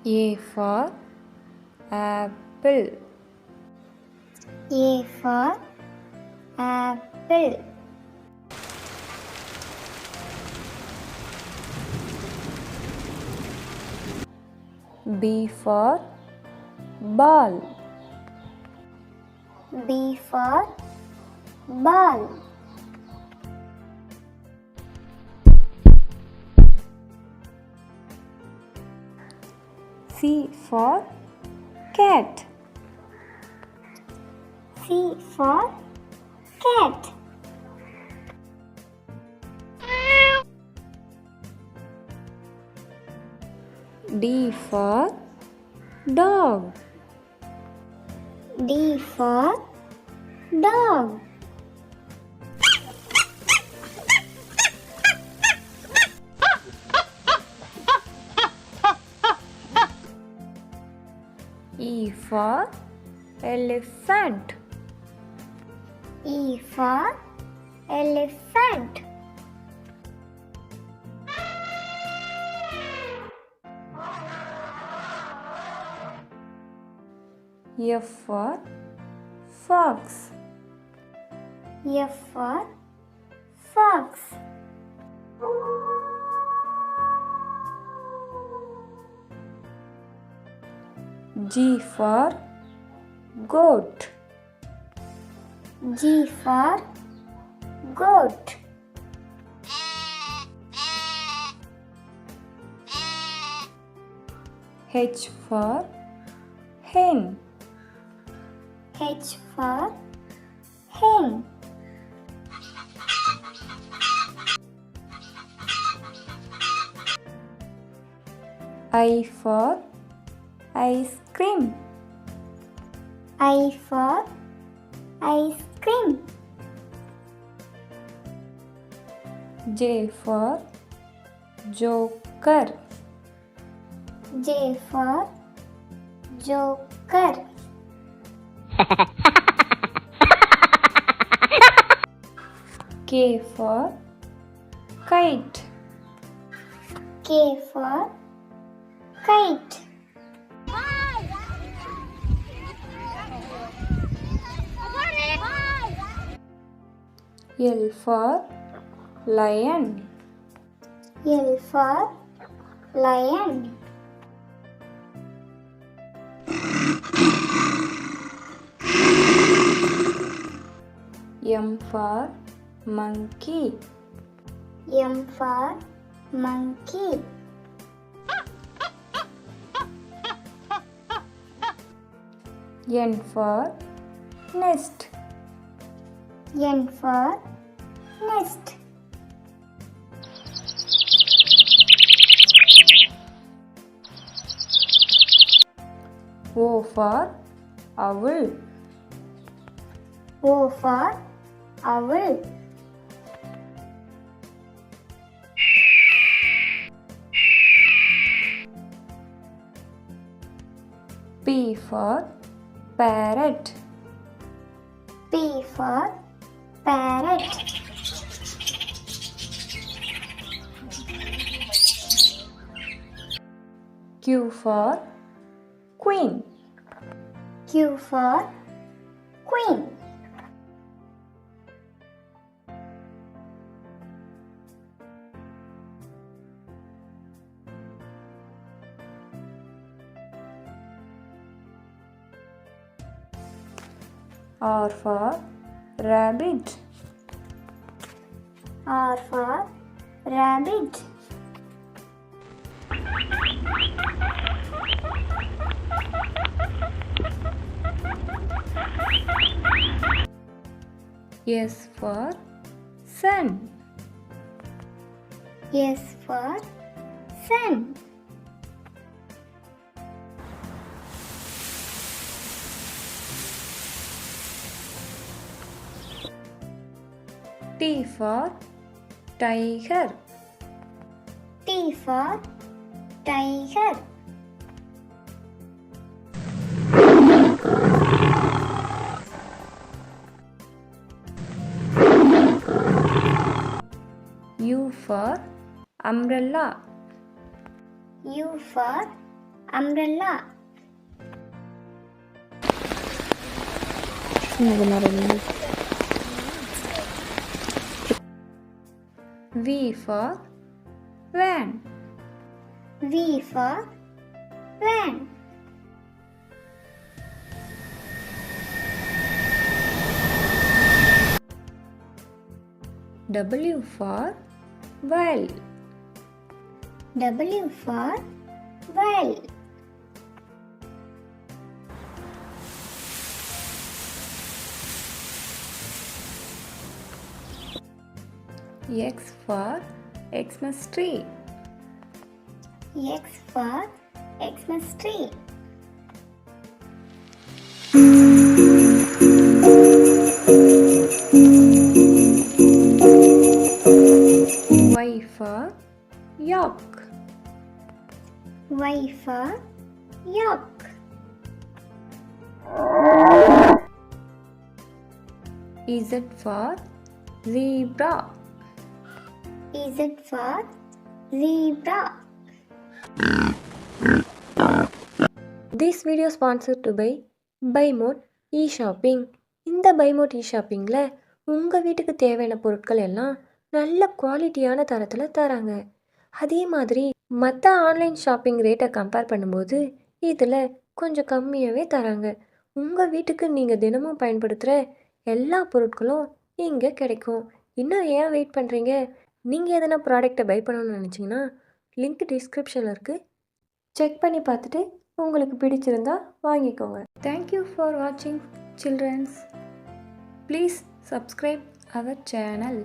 A for apple. A for apple. B for ball. B for ball. C for cat. C for cat. D for dog. D for dog. E for elephant. E for elephant. F for fox. F for fox. G for goat. G for goat. H for hen. H for hen. I for ice cream. I for ice cream. J for joker. J for joker. K for kite. K for kite. L for lion. L for lion. M for monkey. M for monkey. N for nest. N for nest. O for owl. O for owl. P for parrot. P for parrot. Q for queen. Q for queen. R for rabbit. R for rabbit. S for sun. S for sun. T for tiger. T for tiger. U for umbrella. U for umbrella. V for van. V for van. W for well. W for well. X for Xmas tree. X for Xmas tree. Y for York. Y for York. Z for zebra. Z for zebra. This video sponsored to by BuyMote e-shopping. இந்த BuyMote e-shoppingல உங்கள் வீட்டுக்கு தேவையான பொருட்கள் எல்லாம் நல்ல குவாலிட்டியான தரத்தில் தராங்க. அதே மாதிரி மற்ற ஆன்லைன் ஷாப்பிங் ரேட்டை கம்பேர் பண்ணும்போது இதில் கொஞ்சம் கம்மியாகவே தராங்க. உங்கள் வீட்டுக்கு நீங்கள் தினமும் பயன்படுத்துகிற எல்லா பொருட்களும் இங்கே கிடைக்கும். இன்னும் ஏன் வெயிட் பண்ணுறீங்க? நீங்கள் எதனா ப்ராடக்டை பை பண்ணணும்னு நினச்சிங்கன்னா லிங்க் டிஸ்கிரிப்ஷனில் இருக்குது. செக் பண்ணி பார்த்துட்டு உங்களுக்கு பிடிச்சிருந்தா வாங்கிக்கோங்க. Thank you for watching, children. Please subscribe our channel.